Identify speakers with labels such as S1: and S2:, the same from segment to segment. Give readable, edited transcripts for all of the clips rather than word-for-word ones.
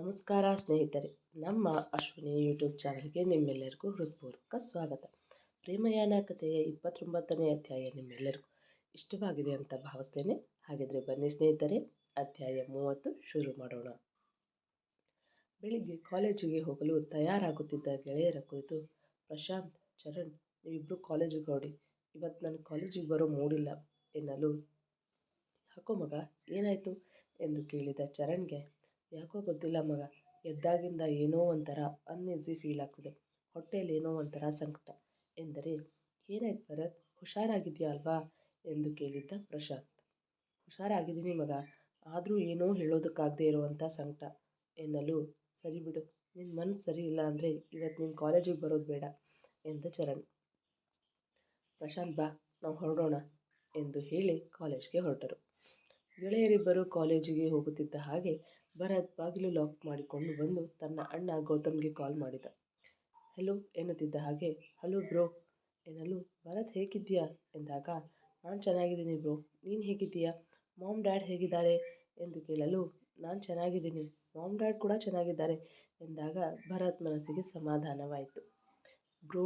S1: ನಮಸ್ಕಾರ ಸ್ನೇಹಿತರೆ, ನಮ್ಮ ಅಶ್ವಿನಿ ಯೂಟ್ಯೂಬ್ ಚಾನಲ್ಗೆ ನಿಮ್ಮೆಲ್ಲರಿಗೂ ಹೃತ್ಪೂರ್ವಕ ಸ್ವಾಗತ. ಪ್ರೇಮಯಾನ ಕಥೆಯ 29ನೇ ಅಧ್ಯಾಯ ನಿಮ್ಮೆಲ್ಲರಿಗೂ ಇಷ್ಟವಾಗಿದೆ ಅಂತ ಭಾವಿಸ್ತೇನೆ. ಹಾಗಿದ್ರೆ ಬನ್ನಿ ಸ್ನೇಹಿತರೆ, ಅಧ್ಯಾಯ 30 ಶುರು ಮಾಡೋಣ. ಬೆಳಿಗ್ಗೆ ಕಾಲೇಜಿಗೆ ಹೋಗಲು ತಯಾರಾಗುತ್ತಿದ್ದ ಗೆಳೆಯರ ಕುರಿತು ಪ್ರಶಾಂತ್, ಚರಣ್, ನೀವಿಬ್ಬರು ಕಾಲೇಜಿಗೆ ಹೊರಡಿ, ಇವತ್ತು ನನ್ನ ಕಾಲೇಜಿಗೆ ಬರೋ ಮೂಡಿಲ್ಲ ಎನ್ನಲು, ಯಾಕೋ ಮಗ, ಏನಾಯಿತು ಎಂದು ಕೇಳಿದ ಚರಣ್ಗೆ, ಯಾಕೋ ಗೊತ್ತಿಲ್ಲ ಮಗ, ಎದ್ದಾಗಿಂದ ಏನೋ ಒಂಥರ ಅನ್ಈಸಿ ಫೀಲ್ ಆಗ್ತಿದೆ, ಹೊಟ್ಟೆಯಲ್ಲಿ ಏನೋ ಒಂಥರ ಸಂಕಟ ಎಂದರೆ, ಏನಾಯ್ತು ಭರತ್, ಹುಷಾರಾಗಿದೆಯಾ ಅಲ್ವಾ ಎಂದು ಕೇಳಿದ್ದ ಪ್ರಶಾಂತ್. ಹುಷಾರಾಗಿದ್ದೀನಿ ಮಗ, ಆದರೂ ಏನೋ ಹೇಳೋದಕ್ಕಾಗದೇ ಇರುವಂಥ ಸಂಕಟ ಎನ್ನಲು, ಸರಿ ಬಿಡು, ನಿನ್ನ ಮನಸ್ಸು ಸರಿ ಇಲ್ಲ ಅಂದರೆ ಇವತ್ತು ನೀನು ಕಾಲೇಜಿಗೆ ಬರೋದು ಬೇಡ ಎಂದ ಚರಣ್. ಪ್ರಶಾಂತ್, ಬಾ ನಾವು ಹೊರಡೋಣ ಎಂದು ಹೇಳಿ ಕಾಲೇಜ್ಗೆ ಹೊರಟರು. ಗೆಳೆಯರಿಬ್ಬರು ಕಾಲೇಜಿಗೆ ಹೋಗುತ್ತಿದ್ದ ಹಾಗೆ ಭರತ್ ಬಾಗಿಲು ಲಾಕ್ ಮಾಡಿಕೊಂಡು ಬಂದು ತನ್ನ ಅಣ್ಣ ಗೌತಮ್ಗೆ ಕಾಲ್ ಮಾಡಿದ. ಹೆಲೋ ಎನ್ನುತ್ತಿದ್ದ ಹಾಗೆ, ಹಲೋ ಬ್ರೋ ಎನ್ನಲು, ಭರತ್ ಹೇಗಿದ್ದೀಯಾ ಎಂದಾಗ, ನಾನು ಚೆನ್ನಾಗಿದ್ದೀನಿ ಬ್ರೋ, ನೀನು ಹೇಗಿದ್ದೀಯಾ, ಮಾಮ್ ಡ್ಯಾಡ್ ಹೇಗಿದ್ದಾರೆ ಎಂದು ಕೇಳಲು, ನಾನು ಚೆನ್ನಾಗಿದ್ದೀನಿ, ಮಾಮ್ ಡ್ಯಾಡ್ ಕೂಡ ಚೆನ್ನಾಗಿದ್ದಾರೆ ಎಂದಾಗ ಭರತ್ ಮನಸ್ಸಿಗೆ ಸಮಾಧಾನವಾಯಿತು. ಬ್ರೋ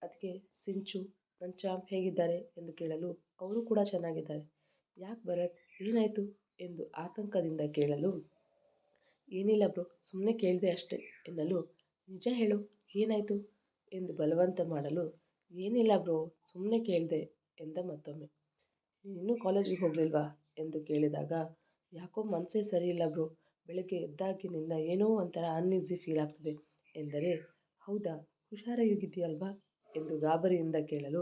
S1: ಅದಕ್ಕೆ ಸಿಂಚು, ನನ್ನ ಚಾಂಪ್ ಹೇಗಿದ್ದಾರೆ ಎಂದು ಕೇಳಲು, ಅವರು ಕೂಡ ಚೆನ್ನಾಗಿದ್ದಾರೆ. ಯಾಕೆ ಭರತ್, ಏನಾಯಿತು ಎಂದು ಆತಂಕದಿಂದ ಕೇಳಲು, ಏನಿಲ್ಲ ಬ್ರೋ, ಸುಮ್ಮನೆ ಕೇಳಿದೆ ಅಷ್ಟೇ ಎನ್ನಲು, ನಿಜ ಹೇಳು, ಏನಾಯಿತು ಎಂದು ಬಲವಂತ ಮಾಡಲು, ಏನಿಲ್ಲ ಬ್ರೋ, ಸುಮ್ಮನೆ ಕೇಳಿದೆ ಎಂದ ಮತ್ತೊಮ್ಮೆ. ನೀನು ಕಾಲೇಜಿಗೆ ಹೋಗಲಿಲ್ವಾ ಎಂದು ಕೇಳಿದಾಗ, ಯಾಕೋ ಮನಸ್ಸೇ ಸರಿ ಇಲ್ಲ ಬ್ರೋ, ಬೆಳಗ್ಗೆ ಎದ್ದಾಗಿನಿಂದ ಏನೋ ಒಂಥರ ಅನ್ಈಸಿ ಫೀಲ್ ಆಗ್ತಿದೆ ಎಂದರೆ, ಹೌದಾ, ಹುಷಾರಾಗಿದೆಯಲ್ವಾ ಎಂದು ಗಾಬರಿಯಿಂದ ಕೇಳಲು,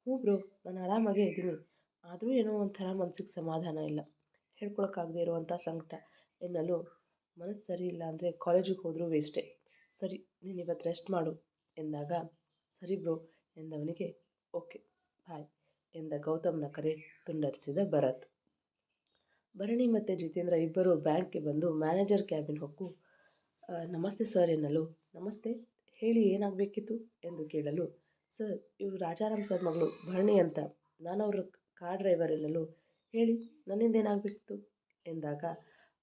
S1: ಹ್ಞೂ ಬ್ರೋ, ನಾನು ಆರಾಮಾಗೇ ಇದ್ದೀನಿ, ಆದರೂ ಏನೋ ಒಂಥರ ಮನಸ್ಸಿಗೆ ಸಮಾಧಾನ ಇಲ್ಲ, ಹೇಳ್ಕೊಳಕ್ಕಾಗದೇ ಇರುವಂಥ ಸಂಕಟ ಎನ್ನಲು, ಮನಸ್ಸು ಸರಿ ಇಲ್ಲ ಅಂದರೆ ಕಾಲೇಜಿಗೆ ಹೋದರೂ ವೇಸ್ಟೇ, ಸರಿ ನೀನು ಇವತ್ತು ರೆಸ್ಟ್ ಮಾಡು ಎಂದಾಗ, ಸರಿ ಬ್ರೋ ಎಂದವನಿಗೆ, ಓಕೆ ಬಾಯ್ ಎಂದ ಗೌತಮ್ನ ಕರೆ ತುಂಡರಿಸಿದ ಭರತ್. ಭರಣಿ ಮತ್ತು ಜಿತೇಂದ್ರ ಇಬ್ಬರು ಬ್ಯಾಂಕ್ಗೆ ಬಂದು ಮ್ಯಾನೇಜರ್ ಕ್ಯಾಬಿನ್ ಹೊಕ್ಕು, ನಮಸ್ತೆ ಸರ್ ಎನ್ನಲು, ನಮಸ್ತೆ, ಹೇಳಿ ಏನಾಗಬೇಕಿತ್ತು ಎಂದು ಕೇಳಲು, ಸರ್ ಇವರು ರಾಜಾರಾಮ್ ಸರ್ ಮಗಳು ಭರಣಿ ಅಂತ, ನಾನು ಅವ್ರ ಕಾರ್ ಡ್ರೈವರ್ ಎನ್ನಲು, ಹೇಳಿ ನನ್ನಿಂದ ಏನಾಗಬೇಕಿತ್ತು ಎಂದಾಗ,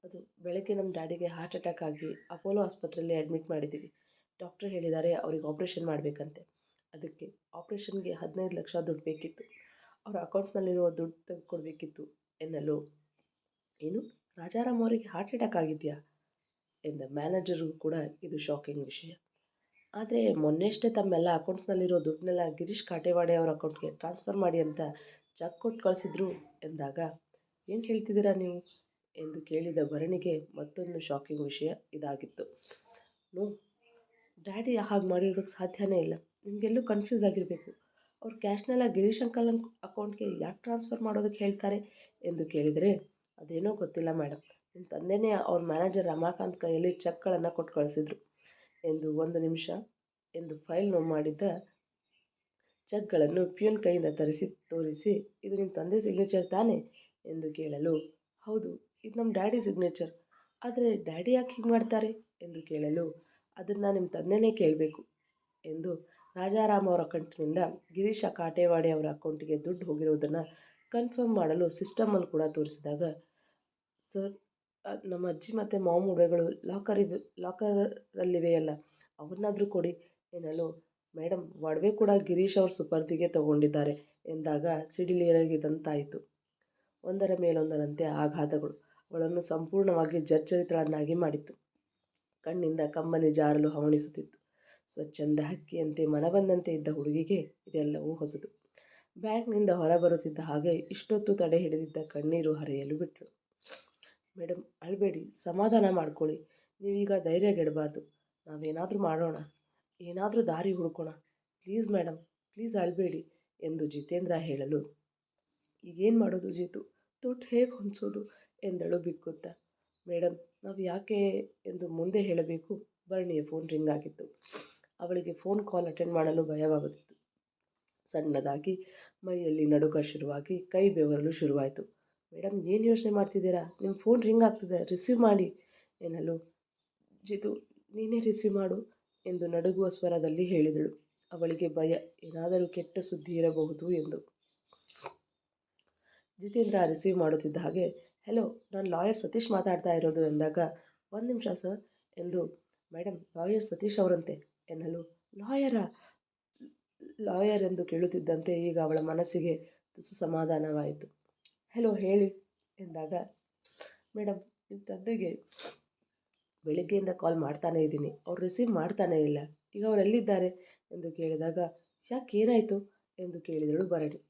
S1: ಅದು ಬೆಳಗ್ಗೆ ನಮ್ಮ ಡ್ಯಾಡಿಗೆ ಹಾರ್ಟ್ ಅಟ್ಯಾಕ್ ಆಗಿ ಅಪೋಲೋ ಆಸ್ಪತ್ರೆಯಲ್ಲಿ ಅಡ್ಮಿಟ್ ಮಾಡಿದ್ದೀವಿ, ಡಾಕ್ಟರ್ ಹೇಳಿದ್ದಾರೆ ಅವ್ರಿಗೆ ಆಪ್ರೇಷನ್ ಮಾಡಬೇಕಂತೆ, ಅದಕ್ಕೆ ಆಪ್ರೇಷನ್ಗೆ 15 ಲಕ್ಷ ದುಡ್ಡು ಬೇಕಿತ್ತು, ಅವರ ಅಕೌಂಟ್ಸ್ನಲ್ಲಿರುವ ದುಡ್ಡು ತೆಗೆದುಕೊಡ್ಬೇಕಿತ್ತು ಎನ್ನಲು, ಏನು, ರಾಜಾರಾಮ್ ಅವರಿಗೆ ಹಾರ್ಟ್ ಅಟ್ಯಾಕ್ ಆಗಿದೆಯಾ ಎಂದ ಮ್ಯಾನೇಜರ್ಗೂ ಕೂಡ ಇದು ಶಾಕಿಂಗ್ ವಿಷಯ. ಆದರೆ ಮೊನ್ನೆಯಷ್ಟೇ ತಮ್ಮೆಲ್ಲ ಅಕೌಂಟ್ಸ್ನಲ್ಲಿರೋ ದುಡ್ಡನ್ನೆಲ್ಲ ಗಿರೀಶ್ ಕಾಟೇವಾಡೆ ಅವರ ಅಕೌಂಟ್ಗೆ ಟ್ರಾನ್ಸ್ಫರ್ ಮಾಡಿ ಅಂತ ಚೆಕ್ ಕೊಟ್ಟು ಕಳಿಸಿದ್ರು ಎಂದಾಗ, ಏನು ಹೇಳ್ತಿದ್ದೀರಾ ನೀವು ಎಂದು ಕೇಳಿದ ಭರಣಿಗೆ ಮತ್ತೊಂದು ಶಾಕಿಂಗ್ ವಿಷಯ ಇದಾಗಿತ್ತು. ನೋ, ಡ್ಯಾಡಿ ಹಾಗೆ ಮಾಡಿರೋದಕ್ಕೆ ಸಾಧ್ಯನೇ ಇಲ್ಲ, ನಿಮಗೆಲ್ಲೂ ಕನ್ಫ್ಯೂಸ್ ಆಗಿರಬೇಕು, ಅವ್ರು ಕ್ಯಾಶ್ನೆಲ್ಲ ಗಿರೀಶ್ ಅಂಕಲ್ ಅಕೌಂಟ್ಗೆ ಯಾಕೆ ಟ್ರಾನ್ಸ್ಫರ್ ಮಾಡೋದಕ್ಕೆ ಹೇಳ್ತಾರೆ ಎಂದು ಕೇಳಿದರೆ, ಅದೇನೋ ಗೊತ್ತಿಲ್ಲ ಮೇಡಮ್, ನಿಮ್ಮ ತಂದೆಯೇ ಅವ್ರ ಮ್ಯಾನೇಜರ್ ರಮಾಕಾಂತ್ ಕೈಯಲ್ಲಿ ಚೆಕ್ಗಳನ್ನು ಕೊಟ್ಟು ಕಳಿಸಿದ್ರು ಎಂದು, ಒಂದು ನಿಮಿಷ ಎಂದು ಫೈಲ್ ಮಾಡಿದ್ದ ಚೆಕ್ಗಳನ್ನು ಪ್ಯೂನ್ ಕೈಯಿಂದ ತೋರಿಸಿ, ಇದು ನಿಮ್ಮ ತಂದೆ ಸಿಗ್ನೇಚರ್ ತಾನೇ ಎಂದು ಕೇಳಲು, ಹೌದು, ಇದು ನಮ್ಮ ಡ್ಯಾಡಿ ಸಿಗ್ನೇಚರ್, ಆದರೆ ಡ್ಯಾಡಿ ಯಾಕೆ ಹೀಗೆ ಮಾಡ್ತಾರೆ ಎಂದು ಕೇಳಲು, ಅದನ್ನು ನಿಮ್ಮ ತಂದೆನೇ ಕೇಳಬೇಕು ಎಂದು ರಾಜಾರಾಮ್ ಅವರ ಅಕೌಂಟಿನಿಂದ ಗಿರೀಶ ಕಾಟೇವಾಡೆ ಅವರ ಅಕೌಂಟಿಗೆ ದುಡ್ಡು ಹೋಗಿರುವುದನ್ನು ಕನ್ಫರ್ಮ್ ಮಾಡಲು ಸಿಸ್ಟಮಲ್ಲಿ ಕೂಡ ತೋರಿಸಿದಾಗ, ಸರ್ ನಮ್ಮ ಅಜ್ಜಿ ಮತ್ತು ಮಾಮ್ ಉಡುಗೆಗಳು ಲಾಕರಲ್ಲಿವೆಯಲ್ಲ, ಅವನ್ನಾದರೂ ಕೊಡಿ ಎನ್ನಲು, ಮೇಡಮ್ ಒಡವೆ ಕೂಡ ಗಿರೀಶ್ ಅವ್ರ ಸುಪರ್ದಿಗೆ ತಗೊಂಡಿದ್ದಾರೆ ಎಂದಾಗ ಸಿಡಿಲೇರಿದಂತಾಯಿತು. ಒಂದರ ಮೇಲೊಂದರಂತೆ ಆಘಾತಗಳು ಅವಳನ್ನು ಸಂಪೂರ್ಣವಾಗಿ ಜರ್ಜರಿತಳನ್ನಾಗಿ ಮಾಡಿತ್ತು. ಕಣ್ಣಿಂದ ಕಮ್ಮನಿ ಜಾರಲು ಹವಣಿಸುತ್ತಿತ್ತು. ಸ್ವಚ್ಛಂದ ಹಕ್ಕಿಯಂತೆ ಮನಬಂದಂತೆ ಇದ್ದ ಹುಡುಗಿಗೆ ಇದೆಲ್ಲವೂ ಹೊಸದು. ಬ್ಯಾಂಕ್ನಿಂದ ಹೊರಬರುತ್ತಿದ್ದ ಹಾಗೆ ಇಷ್ಟೊತ್ತು ತಡೆ ಹಿಡಿದಿದ್ದ ಕಣ್ಣೀರು ಹರಿಯಲು ಬಿಟ್ಟಳು. ಮೇಡಮ್ ಅಳಬೇಡಿ, ಸಮಾಧಾನ ಮಾಡ್ಕೊಳ್ಳಿ, ನೀವೀಗ ಧೈರ್ಯಗೆಡಬಾರ್ದು, ನಾವೇನಾದರೂ ಮಾಡೋಣ, ಏನಾದರೂ ದಾರಿ ಹುಡುಕೋಣ, ಪ್ಲೀಸ್ ಮೇಡಮ್, ಪ್ಲೀಸ್ ಅಳಬೇಡಿ ಎಂದು ಜಿತೇಂದ್ರ ಹೇಳಲು, ಈಗೇನು ಮಾಡೋದು ಜೀತು, ದುಡ್ಡು ಹೇಗೆ ಹೊಂದಿಸೋದು ಎಂದಳು ಬಿಕ್ಕುತ್ತಾ. ಮೇಡಮ್ ನಾವು ಯಾಕೆ ಎಂದು ಮುಂದೆ ಹೇಳಬೇಕು. ಭರಣಿಯ ಫೋನ್ ರಿಂಗ್ ಆಗಿತ್ತು. ಅವಳಿಗೆ ಫೋನ್ ಕಾಲ್ ಅಟೆಂಡ್ ಮಾಡಲು ಭಯವಾಗುತ್ತಿತ್ತು. ಸಣ್ಣದಾಗಿ ಮೈಯಲ್ಲಿ ನಡುಕ ಶುರುವಾಗಿ ಕೈ ಬೆವರಲು ಶುರುವಾಯಿತು. ಮೇಡಮ್ ಏನು ಯೋಚನೆ ಮಾಡ್ತಿದ್ದೀರಾ, ನಿಮ್ಮ ಫೋನ್ ರಿಂಗ್ ಆಗ್ತಿದೆ, ರಿಸೀವ್ ಮಾಡಿ ಎನ್ನಲು, ಜಿತು ನೀನೇ ರಿಸೀವ್ ಮಾಡು ಎಂದು ನಡುಗುವ ಸ್ವರದಲ್ಲಿ ಹೇಳಿದಳು. ಅವಳಿಗೆ ಭಯ, ಏನಾದರೂ ಕೆಟ್ಟ ಸುದ್ದಿ ಇರಬಹುದು ಎಂದು. ಜಿತೇಂದ್ರ ರಿಸೀವ್ ಮಾಡುತ್ತಿದ್ದ ಹಾಗೆ, ಹೆಲೋ, ನಾನು ಲಾಯರ್ ಸತೀಶ್ ಮಾತಾಡ್ತಾ ಇರೋದು ಎಂದಾಗ, ಒಂದು ನಿಮಿಷ ಸರ್ ಎಂದು ಮೇಡಮ್ ಲಾಯರ್ ಸತೀಶ್ ಅವರಂತೆ ಎನ್ನಲು, ಲಾಯರಾ? ಲಾಯರ್ ಎಂದು ಕೇಳುತ್ತಿದ್ದಂತೆ ಈಗ ಅವಳ ಮನಸ್ಸಿಗೆ ತುಸು ಸಮಾಧಾನವಾಯಿತು. ಹೆಲೋ ಹೇಳಿ ಎಂದಾಗ, ಮೇಡಮ್ ನಿಮ್ಮ ತಂದೆಗೆ ಬೆಳಿಗ್ಗೆಯಿಂದ ಕಾಲ್ ಮಾಡ್ತಾನೇ ಇದ್ದೀನಿ, ಅವ್ರು ರಿಸೀವ್ ಮಾಡ್ತಾನೇ ಇಲ್ಲ, ಈಗ ಅವ್ರು ಎಲ್ಲಿದ್ದಾರೆ ಎಂದು ಕೇಳಿದಾಗ, ಯಾಕೆ ಏನಾಯಿತು ಎಂದು ಕೇಳಿದಳು ಭರಣಿ.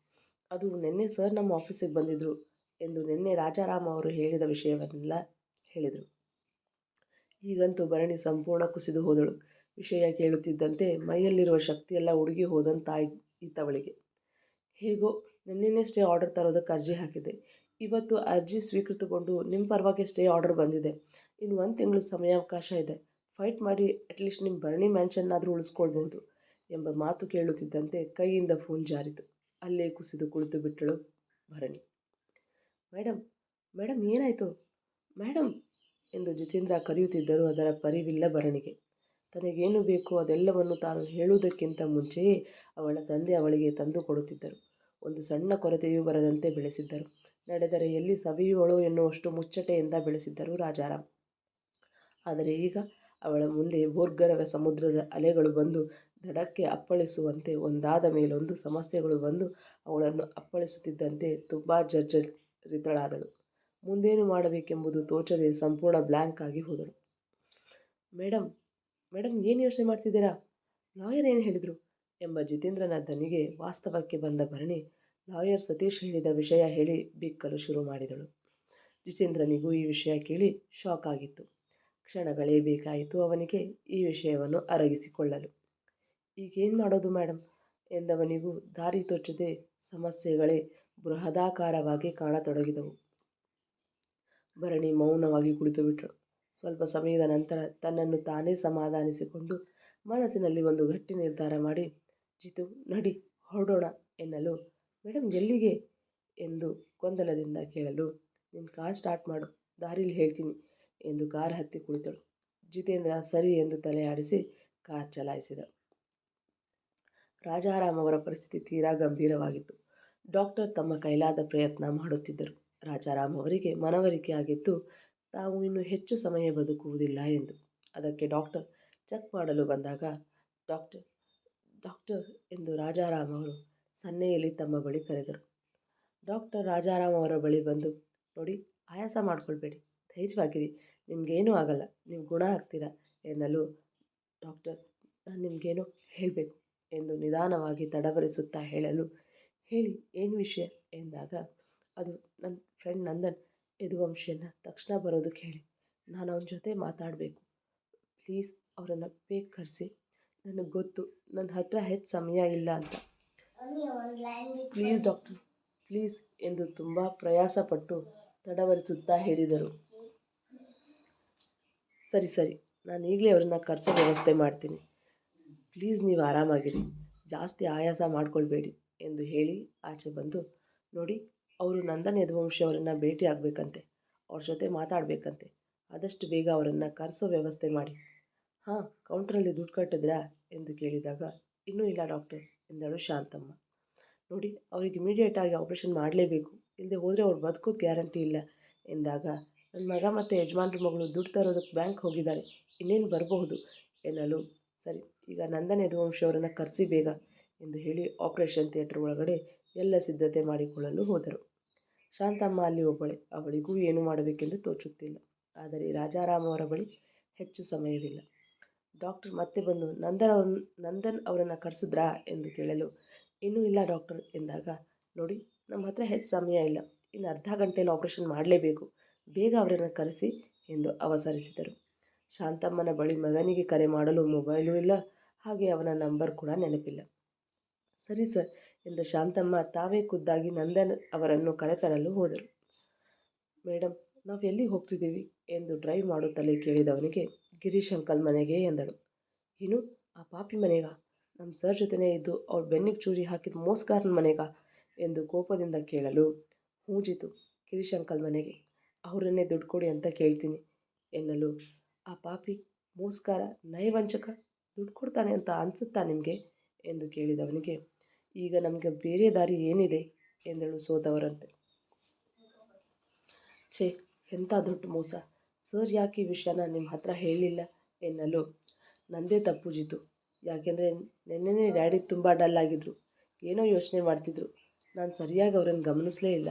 S1: ಅದು ನಿನ್ನೆ ಸರ್ ನಮ್ಮ ಆಫೀಸಿಗೆ ಬಂದಿದ್ದರು ಎಂದು ನಿನ್ನೆ ರಾಜಾರಾಮ್ ಅವರು ಹೇಳಿದ ವಿಷಯವನ್ನೆಲ್ಲ ಹೇಳಿದರು. ಈಗಂತೂ ಭರಣಿ ಸಂಪೂರ್ಣ ಕುಸಿದು ಹೋದಳು. ವಿಷಯ ಕೇಳುತ್ತಿದ್ದಂತೆ ಮೈಯಲ್ಲಿರುವ ಶಕ್ತಿಯೆಲ್ಲ ಉಡುಗಿ ಹೋದಂತಾಯಿತವಳಿಗೆ. ಹೇಗೋ ನಿನ್ನೆನೇ ಸ್ಟೇ ಆರ್ಡರ್ ತರೋದಕ್ಕೆ ಅರ್ಜಿ ಹಾಕಿದ್ದೆ. ಇವತ್ತು ಅರ್ಜಿ ಸ್ವೀಕೃತಗೊಂಡು ನಿಮ್ಮ ಪರವಾಗಿ ಸ್ಟೇ ಆರ್ಡರ್ ಬಂದಿದೆ. ಇನ್ನು 1 ತಿಂಗಳು ಸಮಯಾವಕಾಶ ಇದೆ. ಫೈಟ್ ಮಾಡಿ ಅಟ್ಲೀಸ್ಟ್ ನಿಮ್ಮ ಭರಣಿ ಮ್ಯಾನ್ಷನ್ನಾದರೂ ಉಳಿಸ್ಕೊಳ್ಬಹುದು ಎಂಬ ಮಾತು ಕೇಳುತ್ತಿದ್ದಂತೆ ಕೈಯಿಂದ ಫೋನ್ ಜಾರಿತು. ಅಲ್ಲೇ ಕುಸಿದು ಕುಳಿತು ಬಿಟ್ಟಳು ಭರಣಿ. ಮೇಡಮ್ ಮೇಡಮ್ ಏನಾಯಿತು ಮೇಡಮ್ ಎಂದು ಜಿತೇಂದ್ರ ಕರೆಯುತ್ತಿದ್ದರೂ ಅದರ ಪರಿವಿಲ್ಲ ಭರಣಿಗೆ. ತನಗೇನು ಬೇಕೋ ಅದೆಲ್ಲವನ್ನು ತಾನು ಹೇಳುವುದಕ್ಕಿಂತ ಮುಂಚೆಯೇ ಅವಳ ತಂದೆ ಅವಳಿಗೆ ತಂದು ಕೊಡುತ್ತಿದ್ದರು. ಒಂದು ಸಣ್ಣ ಕೊರತೆಯೂ ಬರದಂತೆ ಬೆಳೆಸಿದ್ದರು. ನಡೆದರೆ ಎಲ್ಲಿ ಸವಿಯುವಳೋ ಎನ್ನುವಷ್ಟು ಮುಚ್ಚಟೆಯಿಂದ ಬೆಳೆಸಿದ್ದರು ರಾಜಾರಾಮ್. ಆದರೆ ಈಗ ಅವಳ ಮುಂದೆ ಭೋರ್ಗರೆವ ಸಮುದ್ರದ ಅಲೆಗಳು ಬಂದು ದಡಕ್ಕೆ ಅಪ್ಪಳಿಸುವಂತೆ ಒಂದಾದ ಮೇಲೊಂದು ಸಮಸ್ಯೆಗಳು ಬಂದು ಅವಳನ್ನು ಅಪ್ಪಳಿಸುತ್ತಿದ್ದಂತೆ ತುಂಬ ಜರ್ಜರಿತಳಾದಳು. ಮುಂದೇನು ಮಾಡಬೇಕೆಂಬುದು ತೋಚದೆ ಸಂಪೂರ್ಣ ಬ್ಲ್ಯಾಂಕ್ ಆಗಿ ಹೋದಳು. ಮೇಡಮ್ ಮೇಡಮ್ ಏನು ಯೋಚನೆ ಮಾಡ್ತಿದ್ದೀರಾ? ಲಾಯರ್ ಏನು ಹೇಳಿದರು ಎಂಬ ಜಿತೇಂದ್ರನ ದನಿಗೆ ವಾಸ್ತವಕ್ಕೆ ಬಂದ ಭರಣಿ ಲಾಯರ್ ಸತೀಶ್ ಹೇಳಿದ ವಿಷಯ ಹೇಳಿ ಬಿಕ್ಕಲು ಶುರು ಮಾಡಿದಳು. ಜಿತೇಂದ್ರನಿಗೂ ಈ ವಿಷಯ ಕೇಳಿ ಶಾಕ್ ಆಗಿತ್ತು. ಕ್ಷಣಗಳೇ ಬೇಕಾಯಿತು ಅವನಿಗೆ ಈ ವಿಷಯವನ್ನು ಅರಗಿಸಿಕೊಳ್ಳಲು. ಈಗೇನು ಮಾಡೋದು ಮೇಡಮ್ ಎಂದವನಿಗೂ ದಾರಿ ತೋಚದೆ ಸಮಸ್ಯೆಗಳೇ ಬೃಹದಾಕಾರವಾಗಿ ಕಾಣತೊಡಗಿದವು. ಭರಣಿ ಮೌನವಾಗಿ ಕುಳಿತುಬಿಟ್ಟಳು. ಸ್ವಲ್ಪ ಸಮಯದ ನಂತರ ತನ್ನನ್ನು ತಾನೇ ಸಮಾಧಾನಿಸಿಕೊಂಡು ಮನಸ್ಸಿನಲ್ಲಿ ಒಂದು ಗಟ್ಟಿ ನಿರ್ಧಾರ ಮಾಡಿ, ಜಿತು ನಡಿ ಹೊರಡೋಣ ಎನ್ನಲು, ಮೇಡಮ್ ಎಲ್ಲಿಗೆ ಎಂದು ಗೊಂದಲದಿಂದ ಕೇಳಲು, ನಿನ್ನ ಕಾರ್ ಸ್ಟಾರ್ಟ್ ಮಾಡು, ದಾರಿಲಿ ಹೇಳ್ತೀನಿ ಎಂದು ಕಾರ್ ಹತ್ತಿ ಕುಳಿತಳು. ಜಿತೇಂದ್ರ ಸರಿ ಎಂದು ತಲೆ ಆಡಿಸಿ ಕಾರ್ ಚಲಾಯಿಸಿದ. ರಾಜಾರಾಮ್ ಅವರ ಪರಿಸ್ಥಿತಿ ತೀರಾ ಗಂಭೀರವಾಗಿತ್ತು. ಡಾಕ್ಟರ್ ತಮ್ಮ ಕೈಲಾದ ಪ್ರಯತ್ನ ಮಾಡುತ್ತಿದ್ದರು. ರಾಜಾರಾಮ್ ಅವರಿಗೆ ಮನವರಿಕೆ ಆಗಿದ್ದು ತಾವು ಇನ್ನು ಹೆಚ್ಚು ಸಮಯ ಬದುಕುವುದಿಲ್ಲ ಎಂದು. ಅದಕ್ಕೆ ಡಾಕ್ಟರ್ ಚೆಕ್ ಮಾಡಲು ಬಂದಾಗ, ಡಾಕ್ಟರ್ ಡಾಕ್ಟರ್ ಎಂದು ರಾಜಾರಾಮ್ ಅವರು ಸನ್ನೆಯಲ್ಲಿ ತಮ್ಮ ಬಳಿ ಕರೆದರು. ಡಾಕ್ಟರ್ ರಾಜಾರಾಮ್ ಅವರ ಬಳಿ ಬಂದು, ನೋಡಿ, ಆಯಾಸ ಮಾಡ್ಕೊಳ್ಬೇಡಿ, ಧೈರ್ಯವಾಗಿರಿ, ನಿಮಗೇನೂ ಆಗಲ್ಲ, ನೀವು ಗುಣ ಆಗ್ತೀರಾ ಎನ್ನಲು, ಡಾಕ್ಟರ್ ನಾನು ನಿಮಗೇನೋ ಹೇಳಬೇಕು ಎಂದು ನಿಧಾನವಾಗಿ ತಡವರಿಸುತ್ತಾ ಹೇಳಲು, ಹೇಳಿ ಏನು ವಿಷಯ ಎಂದಾಗ, ಅದು ನನ್ನ ಫ್ರೆಂಡ್ ನಂದನ್ ಯದುವಂಶಿಯನ್ನು ತಕ್ಷಣ ಬರೋದಕ್ಕೆ ಹೇಳಿ, ನಾನು ಅವನ ಜೊತೆ ಮಾತಾಡಬೇಕು, ಪ್ಲೀಸ್ ಅವರನ್ನು ಬೇಗ ಕರೆಸಿ, ನನಗೆ ಗೊತ್ತು ನನ್ನ ಹತ್ರ ಹೆಚ್ಚು ಸಮಯ ಇಲ್ಲ ಅಂತ, ಪ್ಲೀಸ್ ಡಾಕ್ಟರ್ ಪ್ಲೀಸ್ ಎಂದು ತುಂಬ ಪ್ರಯಾಸಪಟ್ಟು ತಡವರಿಸುತ್ತಾ ಹೇಳಿದರು. ಸರಿ ಸರಿ, ನಾನು ಈಗಲೇ ಅವರನ್ನು ಕರೆಸೋ ವ್ಯವಸ್ಥೆ ಮಾಡ್ತೀನಿ, ಪ್ಲೀಸ್ ನೀವು ಆರಾಮಾಗಿರಿ, ಜಾಸ್ತಿ ಆಯಾಸ ಮಾಡ್ಕೊಳ್ಬೇಡಿ ಎಂದು ಹೇಳಿ ಆಚೆ ಬಂದು, ನೋಡಿ, ಅವರು ನಂದನ್ ಯದುವಂಶಿ ಅವರನ್ನು ಭೇಟಿ ಆಗಬೇಕಂತೆ, ಅವ್ರ ಜೊತೆ ಮಾತಾಡಬೇಕಂತೆ, ಆದಷ್ಟು ಬೇಗ ಅವರನ್ನು ಕರೆಸೋ ವ್ಯವಸ್ಥೆ ಮಾಡಿ. ಹಾಂ, ಕೌಂಟ್ರಲ್ಲಿ ದುಡ್ಡು ಕಟ್ಟಿದ್ರಾ ಎಂದು ಕೇಳಿದಾಗ, ಇನ್ನೂ ಇಲ್ಲ ಡಾಕ್ಟರ್ ಎಂದಳು ಶಾಂತಮ್ಮ. ನೋಡಿ, ಅವ್ರಿಗೆ ಇಮಿಡಿಯೇಟಾಗಿ ಆಪ್ರೇಷನ್ ಮಾಡಲೇಬೇಕು, ಇಲ್ಲದೆ ಹೋದರೆ ಅವ್ರು ಬದುಕೋದು ಗ್ಯಾರಂಟಿ ಇಲ್ಲ ಎಂದಾಗ, ನನ್ನ ಮಗ ಮತ್ತು ಯಜಮಾನ್ರ ಮಗಳು ದುಡ್ಡು ತರೋದಕ್ಕೆ ಬ್ಯಾಂಕ್ ಹೋಗಿದ್ದಾರೆ, ಇನ್ನೇನು ಬರಬಹುದು ಎನ್ನಲು, ಸರಿ, ಈಗ ನಂದನ್ ಯದುವಂಶಿ ಅವರನ್ನು ಕರೆಸಿ ಬೇಗ ಎಂದು ಹೇಳಿ ಆಪರೇಷನ್ ಥಿಯೇಟರ್ ಒಳಗಡೆ ಎಲ್ಲ ಸಿದ್ಧತೆ ಮಾಡಿಕೊಳ್ಳಲು ಹೋದರು. ಶಾಂತಮ್ಮ ಅಲ್ಲಿ ಒಬ್ಬಳೆ. ಅವಳಿಗೂ ಏನು ಮಾಡಬೇಕೆಂದು ತೋಚುತ್ತಿಲ್ಲ. ಆದರೆ ರಾಜಾರಾಮ್ ಅವರ ಬಳಿ ಹೆಚ್ಚು ಸಮಯವಿಲ್ಲ. ಡಾಕ್ಟರ್ ಮತ್ತೆ ಬಂದು, ನಂದನ್ ಅವರನ್ನು ಕರೆಸಿದ್ರಾ ಎಂದು ಕೇಳಲು, ಇನ್ನೂ ಇಲ್ಲ ಡಾಕ್ಟರ್ ಎಂದಾಗ, ನೋಡಿ, ನಮ್ಮ ಹತ್ರ ಹೆಚ್ಚು ಸಮಯ ಇಲ್ಲ, ಇನ್ನು ಅರ್ಧ ಗಂಟೆಯಲ್ಲಿ ಆಪರೇಷನ್ ಮಾಡಲೇಬೇಕು, ಬೇಗ ಅವರನ್ನು ಕರೆಸಿ ಎಂದು ಅವಸರಿಸಿದರು. ಶಾಂತಮ್ಮನ ಬಳಿ ಮಗನಿಗೆ ಕರೆ ಮಾಡಲು ಮೊಬೈಲೂ ಇಲ್ಲ, ಹಾಗೆ ಅವನ ನಂಬರ್ ಕೂಡ ನೆನಪಿಲ್ಲ. ಸರಿ ಸರ್ ಎಂದ ಶಾಂತಮ್ಮ ತಾವೇ ಖುದ್ದಾಗಿ ನಂದನ್ ಅವರನ್ನು ಕರೆತರಲು ಹೋದರು. ಮೇಡಮ್, ನಾವು ಎಲ್ಲಿಗೆ ಹೋಗ್ತಿದ್ದೀವಿ ಎಂದು ಡ್ರೈವ್ ಮಾಡುತ್ತಲೇ ಕೇಳಿದವನಿಗೆ, ಗಿರೀಶ್ ಅಂಕಲ್ ಮನೆಗೆ ಎಂದಳು. ಏನು, ಆ ಪಾಪಿ ಮನೆಗಾ? ನಮ್ಮ ಸರ್ ಜೊತೆನೇ ಇದ್ದು ಅವ್ರ ಬೆನ್ನಿಗೆ ಚೂರಿ ಹಾಕಿದ ಮೋಸ್ಗಾರನ ಮನೆಗಾ ಎಂದು ಕೋಪದಿಂದ ಕೇಳಲು, ಹ್ಞೂ ಜಿತು, ಗಿರೀಶ್ ಅಂಕಲ್ ಮನೆಗೆ, ಅವರನ್ನೇ ದುಡ್ಡು ಕೊಡಿ ಅಂತ ಕೇಳ್ತೀನಿ ಎನ್ನಲು, ಆ ಪಾಪಿ ಮೋಸ್ಗಾರ ನಯವಂಚಕ ದುಡ್ಡು ಕೊಡ್ತಾನೆ ಅಂತ ಅನಿಸುತ್ತಾ ನಿಮಗೆ ಎಂದು ಕೇಳಿದವನಿಗೆ, ಈಗ ನಮಗೆ ಬೇರೆ ದಾರಿ ಏನಿದೆ ಎಂದಳು ಸೋತವರಂತೆ. ಛೇ, ಎಂಥ ದೊಡ್ಡ ಮೋಸ. ಸರ್ ಯಾಕೆ ಈ ವಿಷಯನ ನಿಮ್ಮ ಹತ್ರ ಹೇಳಿಲ್ಲ ಎನ್ನಲು, ನಂದೇ ತಪ್ಪು ಜಿತು. ಯಾಕೆಂದರೆ ನೆನ್ನೆನೇ ಡ್ಯಾಡಿ ತುಂಬ ಡಲ್ ಆಗಿದ್ರು, ಏನೋ ಯೋಚನೆ ಮಾಡ್ತಿದ್ರು. ನಾನು ಸರಿಯಾಗಿ ಅವ್ರನ್ನ ಗಮನಿಸಲೇ ಇಲ್ಲ.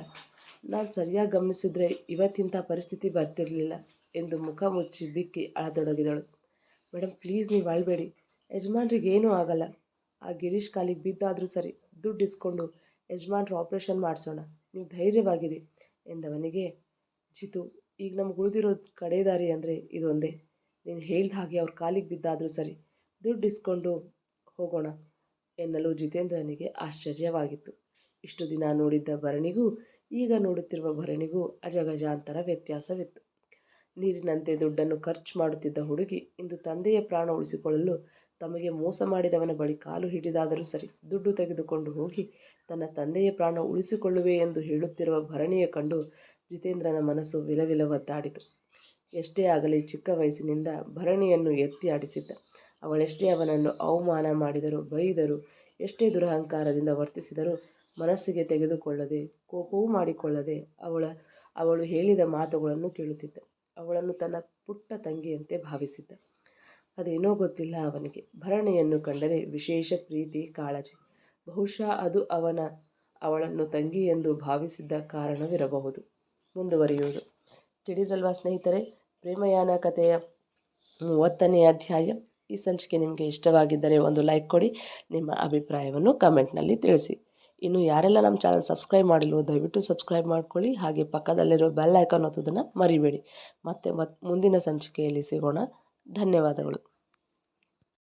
S1: ನಾನು ಸರಿಯಾಗಿ ಗಮನಿಸಿದ್ರೆ ಇವತ್ತಿಂಥ ಪರಿಸ್ಥಿತಿ ಬರ್ತಿರಲಿಲ್ಲ ಎಂದು ಮುಖ ಮುಚ್ಚಿ ಬಿಕ್ಕಿ ಅಳತೊಡಗಿದಳು. ಮೇಡಮ್ ಪ್ಲೀಸ್ ನೀವು ಅಳಬೇಡಿ, ಯಜಮಾನ್ರಿಗೆ ಏನೂ ಆಗಲ್ಲ. ಆ ಗಿರೀಶ್ ಕಾಲಿಗೆ ಬಿದ್ದಾದರೂ ಸರಿ, ದುಡ್ಡು ಇಸ್ಕೊಂಡು ಯಜಮಾನ್ರು ಆಪ್ರೇಷನ್ ಮಾಡಿಸೋಣ, ನೀವು ಧೈರ್ಯವಾಗಿರಿ ಎಂದವನಿಗೆ, ಜಿತು ಈಗ ನಮ್ಗೆ ಉಳಿದಿರೋದು ಕಡೆ ದಾರಿ ಅಂದರೆ ಇದೊಂದೇ. ನೀನು ಹೇಳ್ದ ಹಾಗೆ ಅವ್ರ ಕಾಲಿಗೆ ಬಿದ್ದಾದರೂ ಸರಿ, ದುಡ್ಡು ಇಸ್ಕೊಂಡು ಹೋಗೋಣ ಎನ್ನಲು ಜಿತೇಂದ್ರನಿಗೆ ಆಶ್ಚರ್ಯವಾಗಿತ್ತು. ಇಷ್ಟು ದಿನ ನೋಡಿದ್ದ ಭರಣಿಗೂ ಈಗ ನೋಡುತ್ತಿರುವ ಭರಣಿಗೂ ಅಜಗಜಾಂತರ ವ್ಯತ್ಯಾಸವಿತ್ತು. ನೀರಿನಂತೆ ದುಡ್ಡನ್ನು ಖರ್ಚು ಮಾಡುತ್ತಿದ್ದ ಹುಡುಗಿ ಇಂದು ತಂದೆಯ ಪ್ರಾಣ ಉಳಿಸಿಕೊಳ್ಳಲು ತಮಗೆ ಮೋಸ ಮಾಡಿದವನ ಬಳಿ ಕಾಲು ಹಿಡಿದಾದರೂ ಸರಿ ದುಡ್ಡು ತೆಗೆದುಕೊಂಡು ಹೋಗಿ ತನ್ನ ತಂದೆಯ ಪ್ರಾಣ ಉಳಿಸಿಕೊಳ್ಳುವೆ ಎಂದು ಹೇಳುತ್ತಿರುವ ಭರಣಿಯ ಕಂಡು ಜಿತೇಂದ್ರನ ಮನಸ್ಸು ವಿಲವಿಲ ಒದ್ದಾಡಿತು. ಎಷ್ಟೇ ಆಗಲಿ ಚಿಕ್ಕ ವಯಸ್ಸಿನಿಂದ ಭರಣಿಯನ್ನು ಎತ್ತಿ ಆಡಿಸಿದ್ದ. ಅವಳೆಷ್ಟೇ ಅವನನ್ನು ಅವಮಾನ ಮಾಡಿದರೂ, ಬೈದರೂ, ಎಷ್ಟೇ ದುರಹಂಕಾರದಿಂದ ವರ್ತಿಸಿದರೂ ಮನಸ್ಸಿಗೆ ತೆಗೆದುಕೊಳ್ಳದೆ, ಕೋಪವೂ ಮಾಡಿಕೊಳ್ಳದೆ ಅವಳು ಹೇಳಿದ ಮಾತುಗಳನ್ನು ಕೇಳುತ್ತಿದ್ದ. ಅವಳನ್ನು ತನ್ನ ಪುಟ್ಟ ತಂಗಿಯಂತೆ ಭಾವಿಸಿದ್ದ. ಅದೇನೋ ಗೊತ್ತಿಲ್ಲ, ಅವನಿಗೆ ಭರಣಿಯನ್ನು ಕಂಡರೆ ವಿಶೇಷ ಪ್ರೀತಿ, ಕಾಳಜಿ. ಬಹುಶಃ ಅದು ಅವಳನ್ನು ತಂಗಿ ಎಂದು ಭಾವಿಸಿದ್ದ ಕಾರಣವಿರಬಹುದು. ಮುಂದುವರಿಯುವುದು. ತಿಳಿದ್ರಲ್ವಾ ಸ್ನೇಹಿತರೆ, ಪ್ರೇಮಯಾನ ಕಥೆಯ 30ನೇ ಅಧ್ಯಾಯ. ಈ ಸಂಚಿಕೆ ನಿಮಗೆ ಇಷ್ಟವಾಗಿದ್ದರೆ ಒಂದು ಲೈಕ್ ಕೊಡಿ, ನಿಮ್ಮ ಅಭಿಪ್ರಾಯವನ್ನು ಕಮೆಂಟ್ನಲ್ಲಿ ತಿಳಿಸಿ. ಇನ್ನು ಯಾರೆಲ್ಲ ನಮ್ಮ ಚಾನಲ್ ಸಬ್ಸ್ಕ್ರೈಬ್ ಮಾಡಿಲ್ವೋ ದಯವಿಟ್ಟು ಸಬ್ಸ್ಕ್ರೈಬ್ ಮಾಡ್ಕೊಳ್ಳಿ. ಹಾಗೆ ಪಕ್ಕದಲ್ಲಿರೋ ಬೆಲ್ ಐಕಾನ್ ಒತ್ತೋದನ್ನು ಮರಿಬೇಡಿ. ಮತ್ತೆ ಮುಂದಿನ ಸಂಚಿಕೆಯಲ್ಲಿ ಸಿಗೋಣ. ಧನ್ಯವಾದಗಳು.